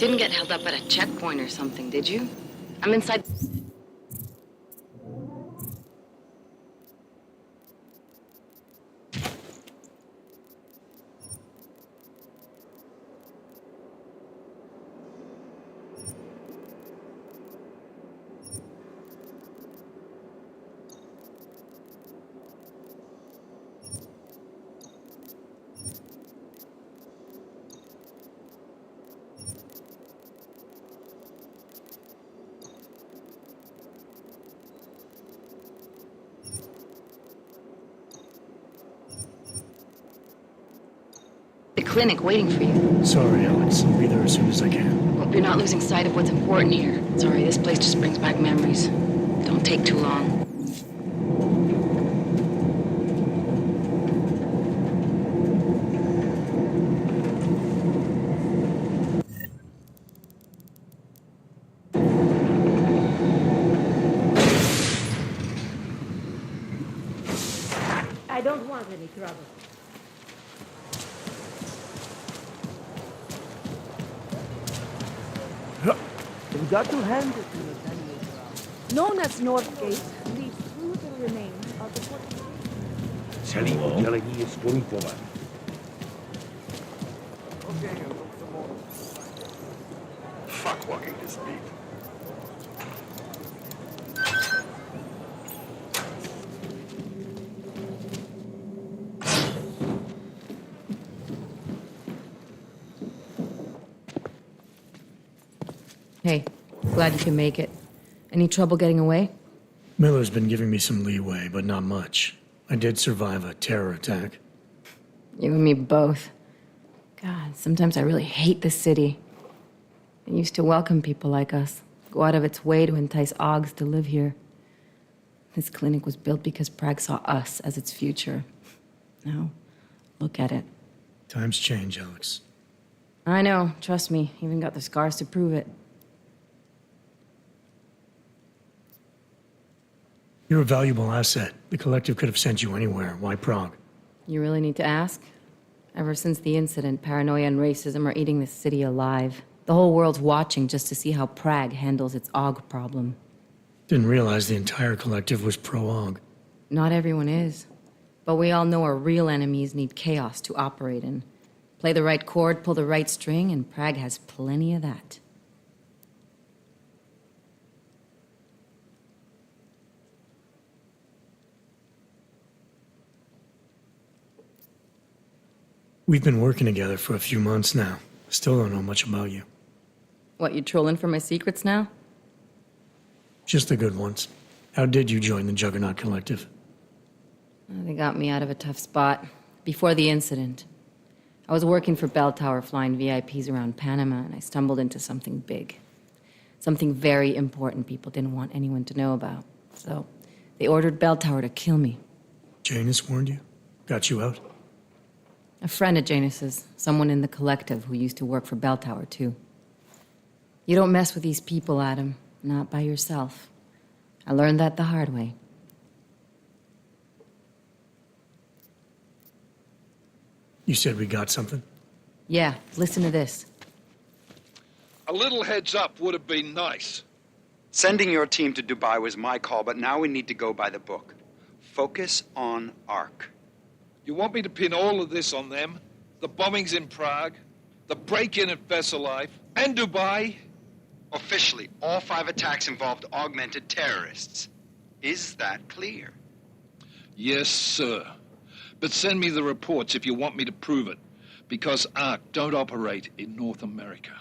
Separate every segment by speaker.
Speaker 1: didn't get held up at a checkpoint or something, did you? I'm inside... the clinic waiting for you.
Speaker 2: Sorry, Alex. I'll be there as soon as I can.
Speaker 1: Hope you're not losing sight of what's important here. Sorry, this place just brings back memories. Don't take too long.
Speaker 3: I don't want any trouble.
Speaker 4: You've got to hand it to the
Speaker 3: Known as Northgate, leads through the remains of the fortification.
Speaker 4: Sally, Jelly is going for it.
Speaker 5: Fuck walking this deep.
Speaker 1: Hey, glad you can make it. Any trouble getting away?
Speaker 2: Miller's been giving me some leeway, but not much. I did survive a terror attack.
Speaker 1: You and me both. God, sometimes I really hate this city. It used to welcome people like us, go out of its way to entice Augs to live here. This clinic was built because Prague saw us as its future. Now, look at it.
Speaker 2: Times change, Alex.
Speaker 1: I know, trust me, even got the scars to prove it.
Speaker 2: You're a valuable asset. The Collective could have sent you anywhere. Why Prague?
Speaker 1: You really need to ask? Ever since the incident, paranoia and racism are eating this city alive. The whole world's watching just to see how Prague handles its Aug problem.
Speaker 2: Didn't realize the entire Collective was pro-Aug.
Speaker 1: Not everyone is. But we all know our real enemies need chaos to operate in. Play the right chord, pull the right string, and Prague has plenty of that.
Speaker 2: We've been working together for a few months now. Still don't know much about you.
Speaker 1: What, you trolling for my secrets now?
Speaker 2: Just the good ones. How did you join the Juggernaut Collective?
Speaker 1: They got me out of a tough spot. Before the incident, I was working for Bell Tower flying VIPs around Panama, and I stumbled into something big. Something very important people didn't want anyone to know about. So, they ordered Bell Tower to kill me.
Speaker 2: Janus warned you? Got you out?
Speaker 1: A friend of Janus's, someone in the Collective who used to work for Bell Tower, too. You don't mess with these people, Adam. Not by yourself. I learned that the hard way.
Speaker 2: You said we got something?
Speaker 1: Yeah, listen to this.
Speaker 5: A little heads up would have been nice.
Speaker 6: Sending your team to Dubai was my call, but now we need to go by the book. Focus on Ark.
Speaker 5: You want me to pin all of this on them? The bombings in Prague, the break-in at Vesellife, and Dubai?
Speaker 6: Officially, all 5 attacks involved augmented terrorists. Is that clear?
Speaker 5: Yes, sir. But send me the reports if you want me to prove it, because Ark don't operate in North America.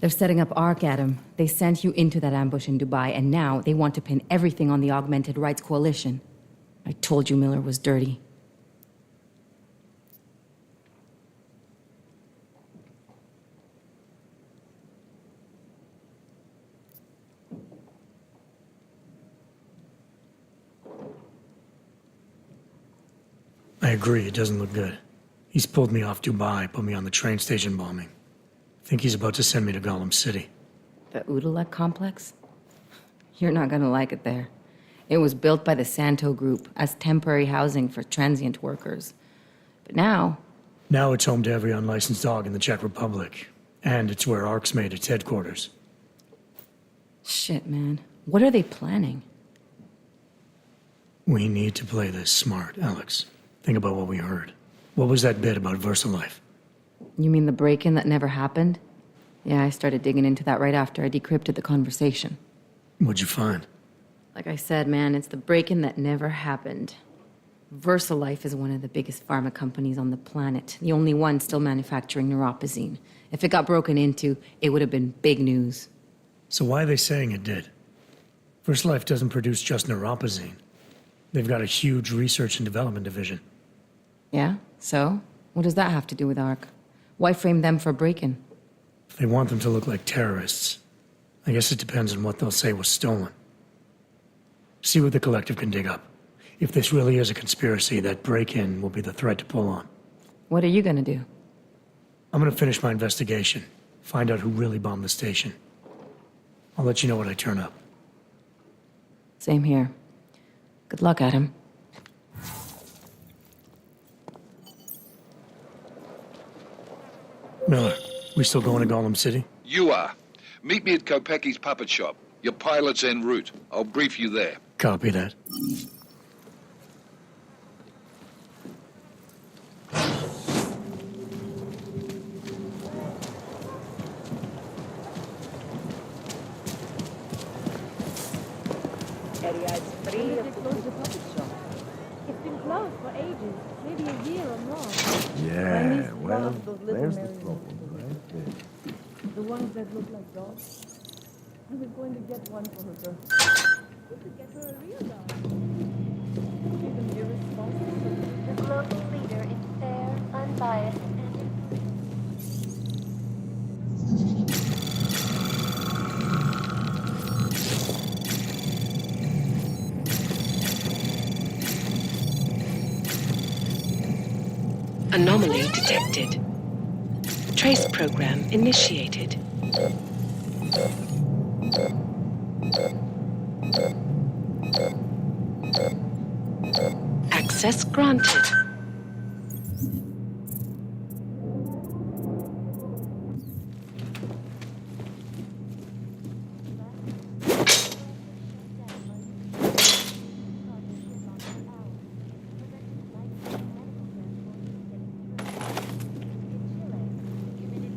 Speaker 1: They're setting up Ark, Adam. They sent you into that ambush in Dubai, and now they want to pin everything on the Augmented Rights Coalition. I told you Miller was dirty.
Speaker 2: I agree, it doesn't look good. He's pulled me off Dubai, put me on the train station bombing. Think he's about to send me to Golem City.
Speaker 1: The Udalek complex? You're not gonna like it there. It was built by the Santo Group as temporary housing for transient workers. But now...
Speaker 2: Now it's home to every unlicensed dog in the Czech Republic. And it's where ARC's made its headquarters.
Speaker 1: Shit, man. What are they planning?
Speaker 2: We need to play this smart, Alex. Think about what we heard. What was that bit about VersaLife?
Speaker 1: You mean the break-in that never happened? Yeah, I started digging into that right after I decrypted the conversation.
Speaker 2: What'd you find?
Speaker 1: Like I said, man, it's the break-in that never happened. VersaLife is one of the biggest pharma companies on the planet, the only one still manufacturing neuropozyne. If it got broken into, it would have been big news.
Speaker 2: So why are they saying it did? VersaLife doesn't produce just neuropozyne. They've got a huge research and development division.
Speaker 1: Yeah? So? What does that have to do with ARC? Why frame them for break-in?
Speaker 2: They want them to look like terrorists. I guess it depends on what they'll say was stolen. See what the collective can dig up. If this really is a conspiracy, that break-in will be the thread to pull on.
Speaker 1: What are you gonna do?
Speaker 2: I'm gonna finish my investigation, find out who really bombed the station. I'll let you know when I turn up.
Speaker 1: Same here. Good luck, Adam.
Speaker 2: Miller, we still going to Golem City?
Speaker 5: You are. Meet me at Kopecki's puppet shop. Your pilot's en route. I'll brief you there.
Speaker 2: Copy that.
Speaker 3: Area is free. When did they close the puppet shop? It's been closed for ages, maybe a year or more.
Speaker 4: Yeah, well,
Speaker 3: Those little
Speaker 4: there's the
Speaker 3: marionettes.
Speaker 4: problem, right there.
Speaker 3: The ones that look like dogs. I was going to get one for her birthday. We could get her a real dog. Even irresponsible.
Speaker 7: The global leader in fair, unbiased, and
Speaker 8: Anomaly detected. Trace program initiated. Access granted.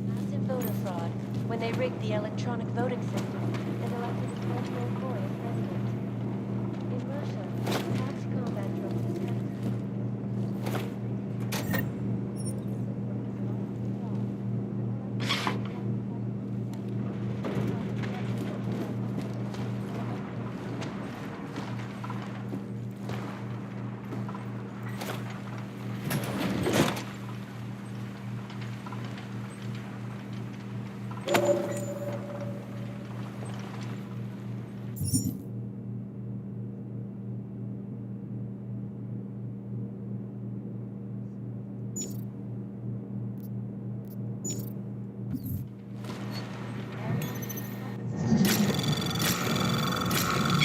Speaker 7: massive voter fraud when they rigged the electronic voting system and elected a President Boy as president. In Russia, mass combat drones discovered.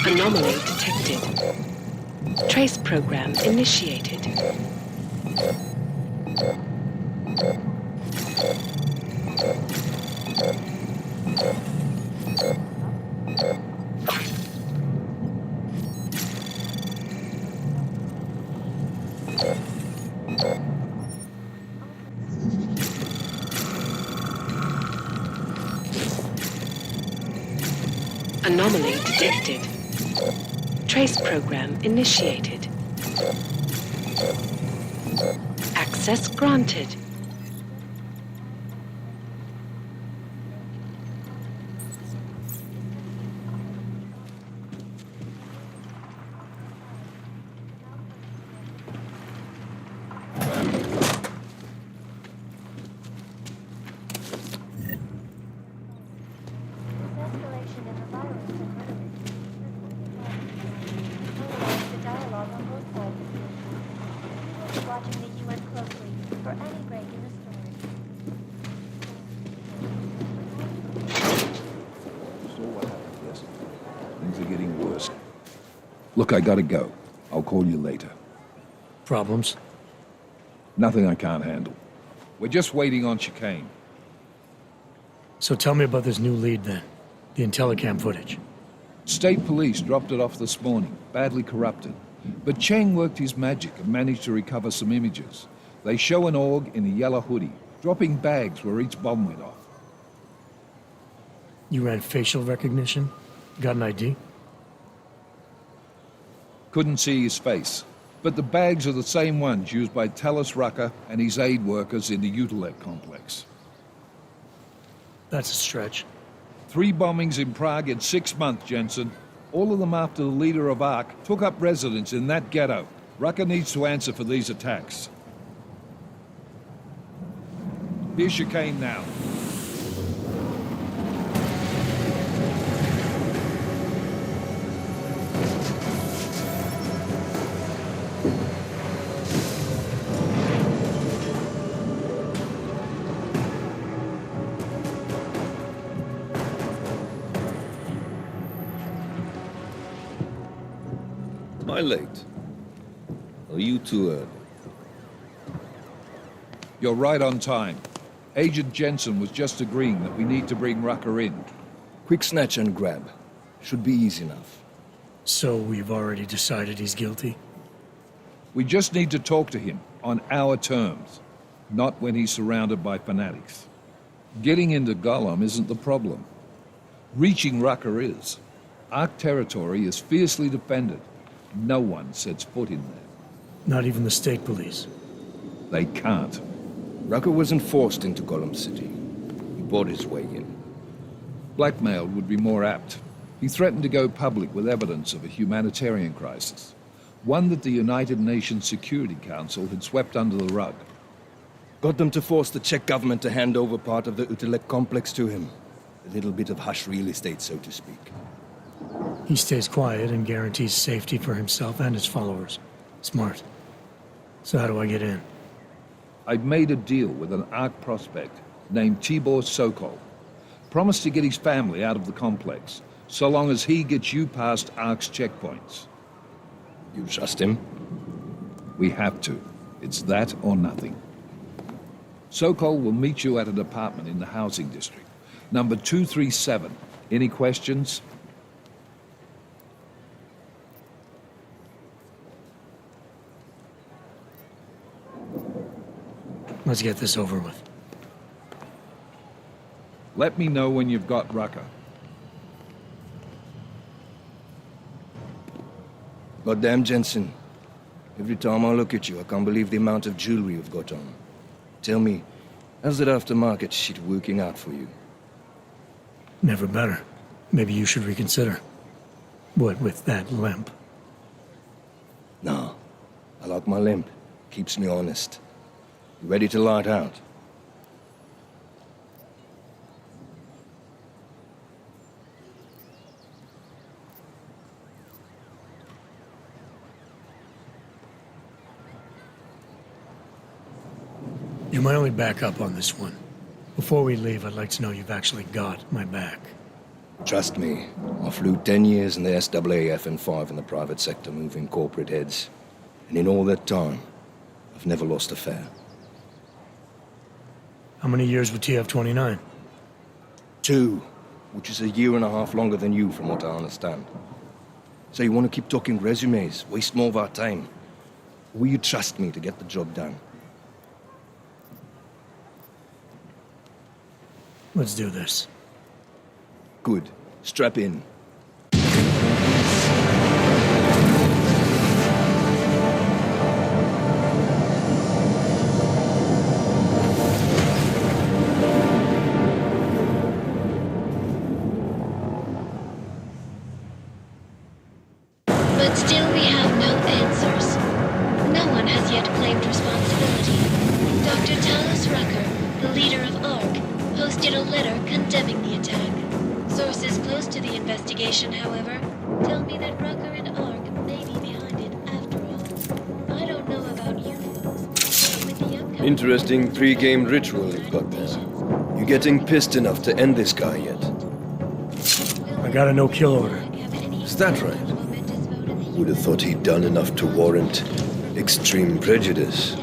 Speaker 8: Anomaly detected. Trace program initiated. Anomaly detected. Trace program initiated. Access granted.
Speaker 7: Escalation in the violence and rhetoric. Polarized the dialogue on both sides. We will be watching the UN closely for any break in the story.
Speaker 9: So what happened yesterday? Things are getting worse. Look, I gotta go. I'll call you later.
Speaker 2: Problems?
Speaker 9: Nothing I can't handle. We're just waiting on chicane.
Speaker 2: So tell me about this new lead then. The Intellicam footage.
Speaker 9: State police dropped it off this morning, badly corrupted. But Cheng worked his magic and managed to recover some images. They show an org in a yellow hoodie, dropping bags where each bomb went off.
Speaker 2: You ran facial recognition? Got an ID?
Speaker 9: Couldn't see his face. But the bags are the same ones used by Talos Rucker and his aid workers in the Utilec complex.
Speaker 2: That's a stretch.
Speaker 9: 3 bombings in Prague in 6 months, Jensen. All of them after the leader of ARC took up residence in that ghetto. Rucker needs to answer for these attacks. Here's chicane now.
Speaker 10: Am I late? Are you too early?
Speaker 9: You're right on time. Agent Jensen was just agreeing that we need to bring Rucker in.
Speaker 10: Quick snatch and grab. Should be easy enough.
Speaker 2: So we've already decided he's guilty?
Speaker 9: We just need to talk to him on our terms, not when he's surrounded by fanatics. Getting into Golem isn't the problem. Reaching Rucker is. Ark territory is fiercely defended. No one sets foot in there.
Speaker 2: Not even the state police?
Speaker 9: They can't.
Speaker 10: Rucker wasn't forced into Golem City. He bought his way in.
Speaker 9: Blackmail would be more apt. He threatened to go public with evidence of a humanitarian crisis, one that the United Nations Security Council had swept under the rug.
Speaker 10: Got them to force the Czech government to hand over part of the Utilec complex to him. A little bit of hush real estate, so to speak.
Speaker 2: He stays quiet and guarantees safety for himself and his followers. Smart. So how do I get in?
Speaker 9: I'd made a deal with an ARC prospect named Tibor Sokol. Promised to get his family out of the complex, so long as he gets you past ARC's checkpoints.
Speaker 10: You trust him?
Speaker 9: We have to. It's that or nothing. Sokol will meet you at an apartment in the housing district. Number 237. Any questions?
Speaker 2: Let's get this over with.
Speaker 9: Let me know when you've got Rucker.
Speaker 10: Goddamn, Jensen. Every time I look at you, I can't believe the amount of jewelry you've got on. Tell me, how's that aftermarket shit working out for you?
Speaker 2: Never better. Maybe you should reconsider. What with that limp?
Speaker 10: No. I like my limp. Keeps me honest. You ready to light out?
Speaker 2: You're my only backup on this one. Before we leave, I'd like to know you've actually got my back.
Speaker 10: Trust me, I flew 10 years in the SAAF and 5 in the private sector moving corporate heads. And in all that time, I've never lost a fare.
Speaker 2: How many years with TF-29?
Speaker 10: 2, which is a year and a half longer than you from what I understand. So you want to keep talking resumes, waste more of our time? Or will you trust me to get the job done?
Speaker 2: Let's do this.
Speaker 10: Good. Strap in.
Speaker 7: But still we have no answers. No one has yet claimed responsibility. Dr. Talos Rucker, the leader of ARC, posted a letter condemning the attack. Sources close to the investigation, however, tell me that Rucker and ARC may be behind it after all. I don't know about you folks, but with the upcoming...
Speaker 10: Interesting pre-game ritual you've got there. You getting pissed enough to end this guy yet?
Speaker 2: I got a no-kill order.
Speaker 10: Is that right? Would have thought he'd done enough to warrant extreme prejudice.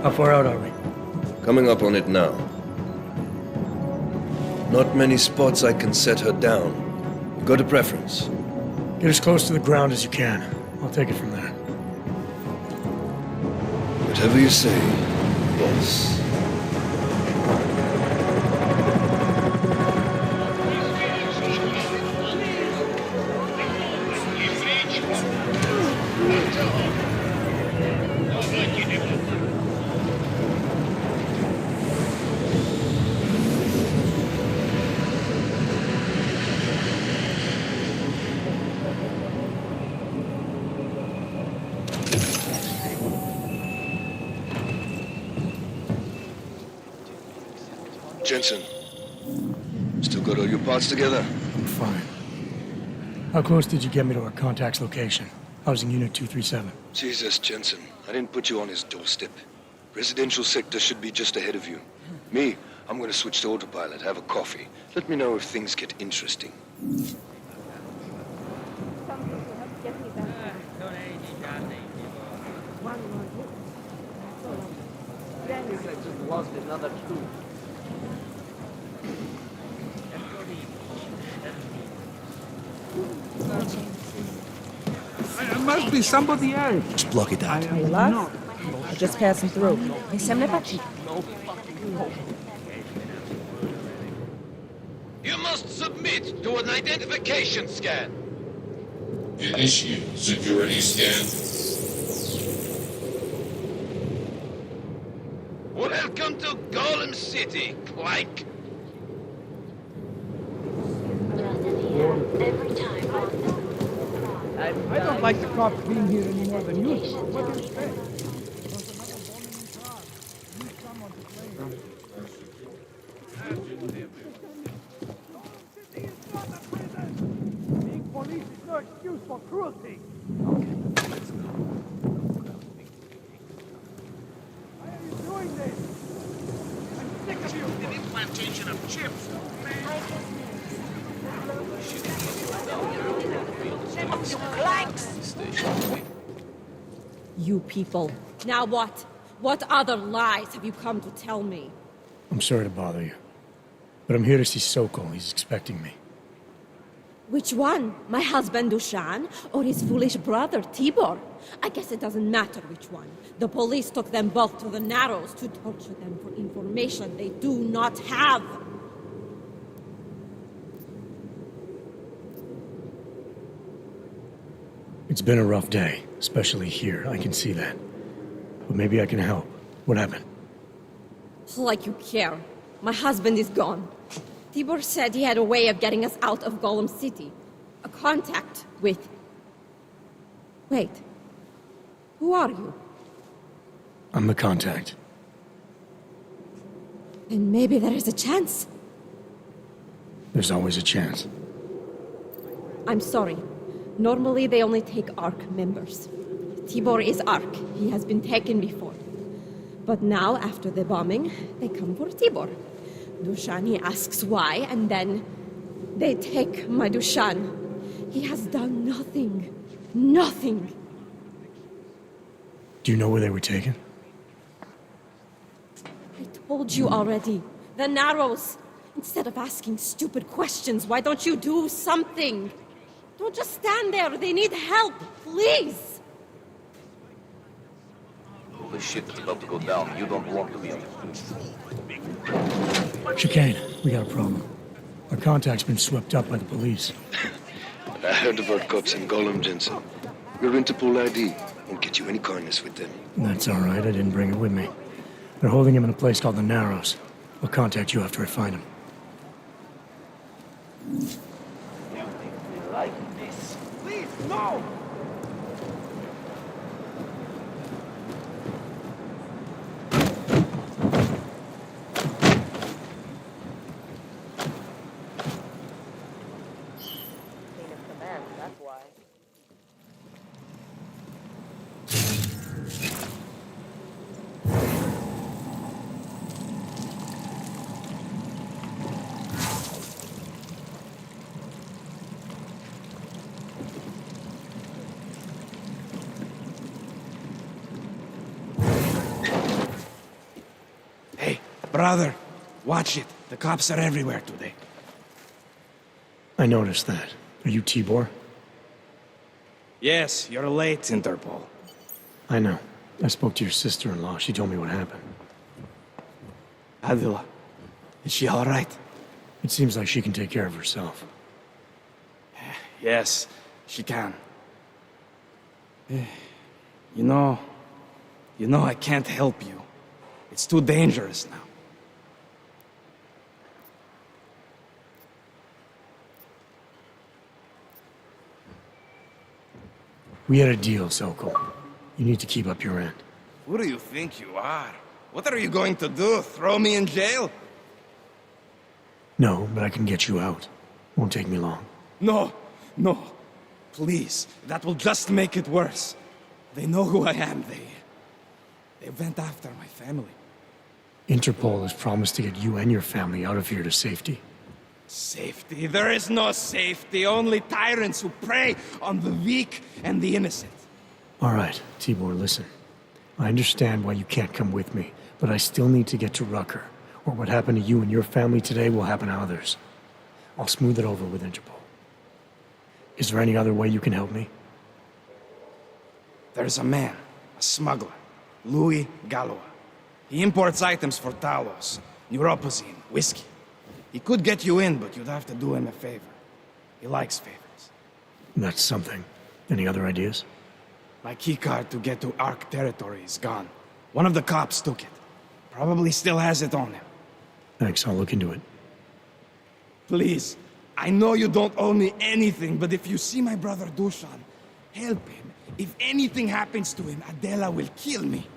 Speaker 2: How far out are we?
Speaker 10: Coming up on it now. Not many spots I can set her down. You got a preference?
Speaker 2: Get as close to the ground as you can. I'll take it from there.
Speaker 10: Whatever you say, boss. Jensen, still got all your parts together?
Speaker 2: I'm fine. How close did you get me to our contact's location? Housing Unit 237.
Speaker 10: Jesus, Jensen, I didn't put you on his doorstep. Residential sector should be just ahead of you. Me, I'm gonna switch to autopilot, have a coffee. Let me know if things get interesting.
Speaker 4: Lost another two.
Speaker 11: There must be somebody else.
Speaker 10: Just block it out.
Speaker 3: Are you lost? Or just passing through? Не semble pas qui.
Speaker 5: You must submit to an identification scan.
Speaker 12: Initiate security scan.
Speaker 5: Welcome to Golem City, Clank.
Speaker 7: Every time.
Speaker 11: I don't like the cops being here any more than you do. What do you say? Being police is no excuse for cruelty. Why are you doing this? I'm sick of you. An implantation of chips.
Speaker 3: You people. Now what? What other lies have you come to tell me?
Speaker 2: I'm sorry to bother you. But I'm here to see Sokol. He's expecting me.
Speaker 3: Which one? My husband Dushan or his foolish brother Tibor? I guess it doesn't matter which one. The police took them both to the Narrows to torture them for information they do not have.
Speaker 2: It's been a rough day, especially here. I can see that. But maybe I can help. What happened?
Speaker 3: Like you care. My husband is gone. Tibor said he had a way of getting us out of Golem City. A contact with... Wait. Who are you?
Speaker 2: I'm the contact.
Speaker 3: Then maybe there is a chance.
Speaker 2: There's always a chance.
Speaker 3: I'm sorry. Normally they only take ARC members. Tibor is ARC. He has been taken before. But now, after the bombing, they come for Tibor. Dushani asks why, and then they take my Dushan. He has done nothing. Nothing.
Speaker 2: Do you know where they were taken?
Speaker 3: I told you already. The Narrows. Instead of asking stupid questions, why don't you do something? Don't just stand there. They need help. Please.
Speaker 4: This shit is about to go down. You don't want to be on it.
Speaker 2: Chicane, we got a problem. Our contact's been swept up by the police.
Speaker 10: I heard about cops in Golem, Jensen. Your Interpol ID won't get you any kindness with them.
Speaker 2: That's all right. I didn't bring it with me. They're holding him in a place called the Narrows. I'll contact you after I find him.
Speaker 11: Like this. Please, no!
Speaker 12: Brother, watch it. The cops are everywhere today.
Speaker 2: I noticed that. Are you Tibor?
Speaker 12: Yes, you're late, Interpol.
Speaker 2: I know. I spoke to your sister-in-law. She told me what happened.
Speaker 12: Adila, is she all right?
Speaker 2: It seems like she can take care of herself.
Speaker 12: Yes, she can. You know, I can't help you. It's too dangerous now.
Speaker 2: We had a deal, Sokol. You need to keep up your end.
Speaker 12: Who do you think you are? What are you going to do? Throw me in jail?
Speaker 2: No, but I can get you out. Won't take me long.
Speaker 12: No, no. Please, that will just make it worse. They know who I am. They went after my family.
Speaker 2: Interpol has promised to get you and your family out of here to safety.
Speaker 12: Safety? There is no safety. Only tyrants who prey on the weak and the innocent.
Speaker 2: All right, Tibor, listen. I understand why you can't come with me, but I still need to get to Rucker, or what happened to you and your family today will happen to others. I'll smooth it over with Interpol. Is there any other way you can help me?
Speaker 12: There's a man, a smuggler, Louis Galois. He imports items for Talos, neuropozyne, whiskey. He could get you in, but you'd have to do him a favor. He likes favors.
Speaker 2: That's something. Any other ideas?
Speaker 12: My keycard to get to Ark territory is gone. One of the cops took it. Probably still has it on him.
Speaker 2: Thanks, I'll look into it.
Speaker 12: Please, I know you don't owe me anything, but if you see my brother Dushan, help him. If anything happens to him, Adela will kill me.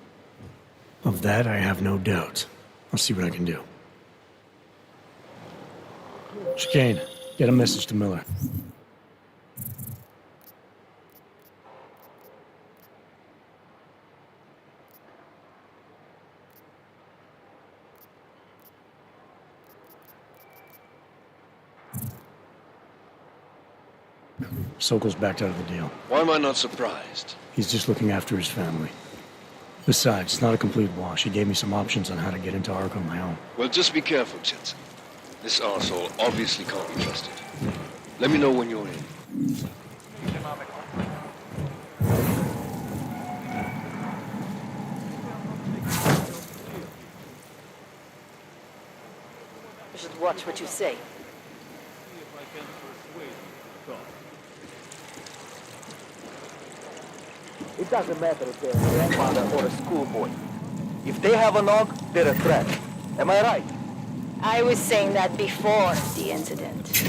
Speaker 2: Of that, I have no doubt. I'll see what I can do. Chicane, get a message to Miller. Sokol's backed out of the deal.
Speaker 13: Why am I not surprised?
Speaker 2: He's just looking after his family. Besides, it's not a complete wash. He gave me some options on how to get into Ark on my own.
Speaker 13: Well, just be careful, Jensen. This arsehole obviously can't be trusted. Let me know when you're in.
Speaker 14: You should watch what you say.
Speaker 4: It doesn't matter if they're a grandmother or a schoolboy. If they have a nog, they're a threat. Am I right?
Speaker 14: I was saying that before the incident.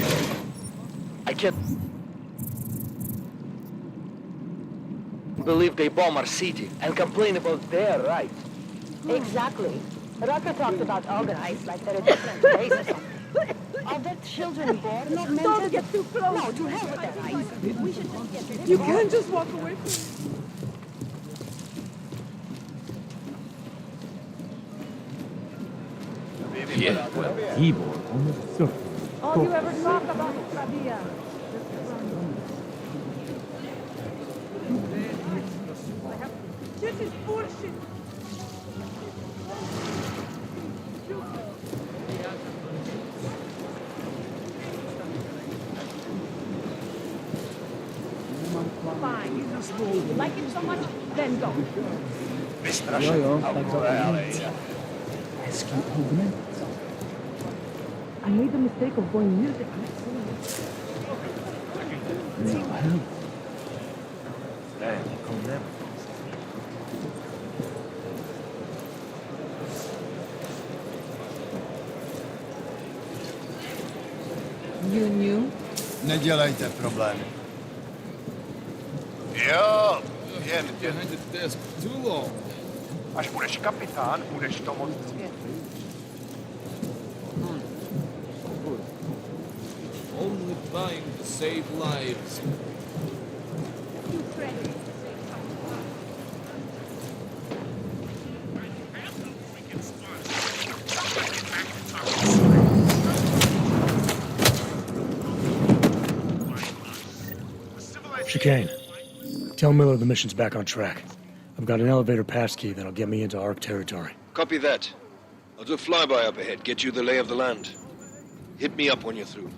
Speaker 4: I can't believe they bomb our city and complain about their rights.
Speaker 14: Exactly. Rucker talked about organized like they're a different race or something. Are there children born not meant
Speaker 3: Don't get too close.
Speaker 14: No, to hell with their rights. We should just get rid of
Speaker 3: You
Speaker 14: them.
Speaker 3: can't just walk away from it.
Speaker 15: Yeah, well, Tibor almost surfed.
Speaker 3: All you ever talk about is Rabia. This is bullshit. Fine, you just you like it so much, then go. I made the mistake of going music. You knew?
Speaker 16: Не делайте проблемы. Jo, jen
Speaker 9: Behind the desk too long.
Speaker 11: Až budeš kapitán, budeš to moc cvět.
Speaker 9: Only trying to save lives.
Speaker 2: Chicane, tell Miller the mission's back on track. I've got an elevator passkey that'll get me into Ark territory.
Speaker 13: Copy that. I'll do a flyby up ahead, get you the lay of the land. Hit me up when you're through.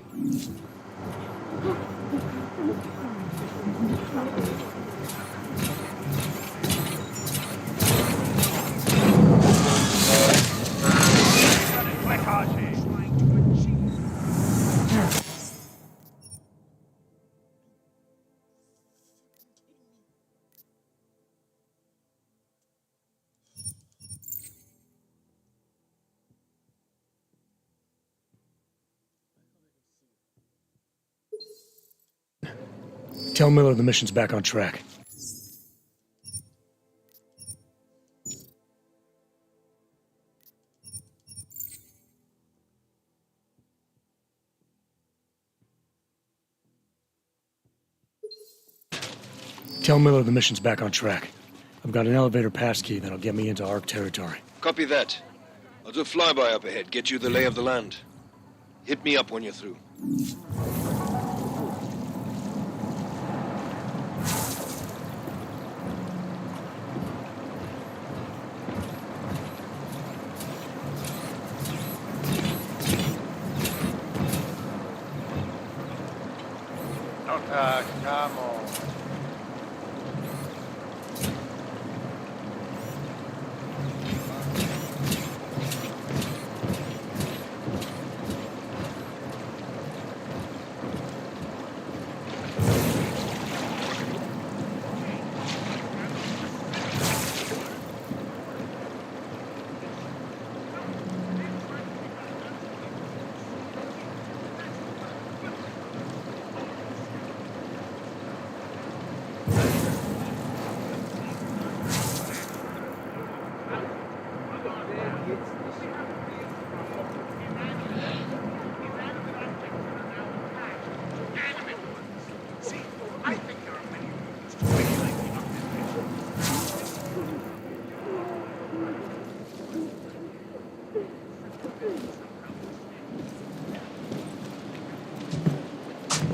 Speaker 2: Tell Miller the mission's back on track. Tell Miller the mission's back on track. I've got an elevator passkey that'll get me into ARC territory.
Speaker 13: Copy that. I'll do a flyby up ahead, get you the lay of the land. Hit me up when you're through.
Speaker 16: Come on.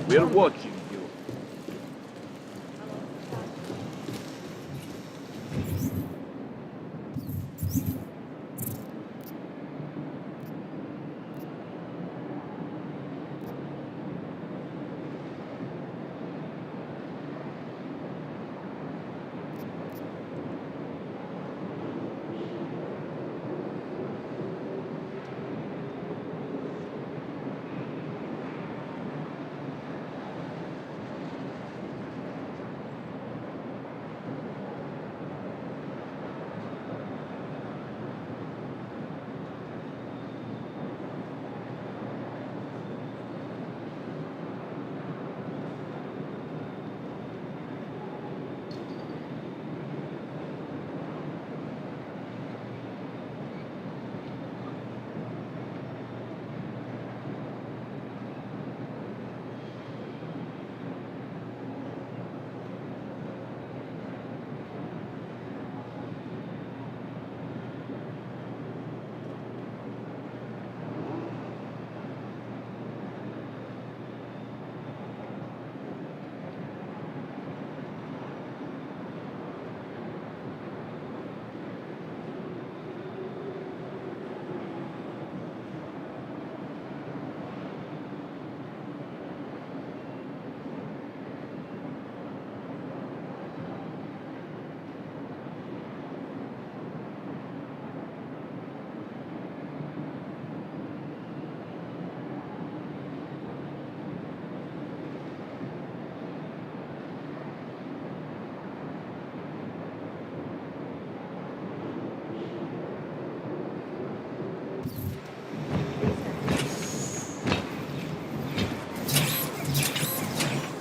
Speaker 15: We're watching you.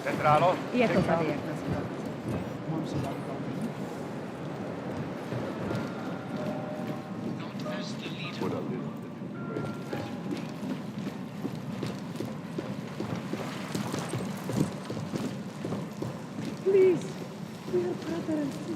Speaker 16: Centralo?
Speaker 14: Je to tady, jak nazývat. Mám se bavit. Please, we are brother and sister.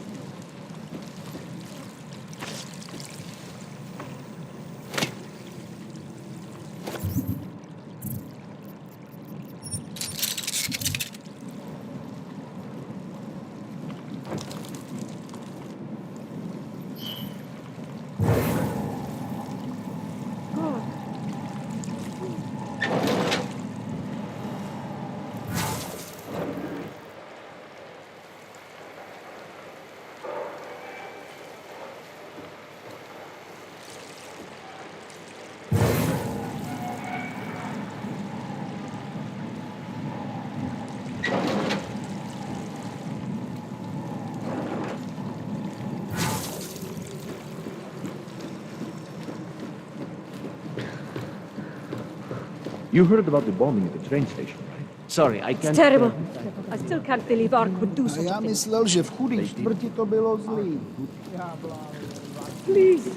Speaker 15: You heard about the bombing at the train station, right? Sorry, I can't...
Speaker 3: It's terrible. I still can't believe Ark would do such a
Speaker 16: Já
Speaker 3: thing.
Speaker 16: myslel, že v chudých čtvrti to bylo zlý.
Speaker 3: Please.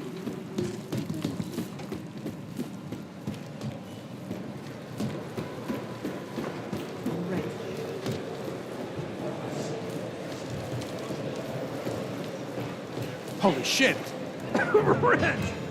Speaker 12: Holy shit!
Speaker 11: Reg!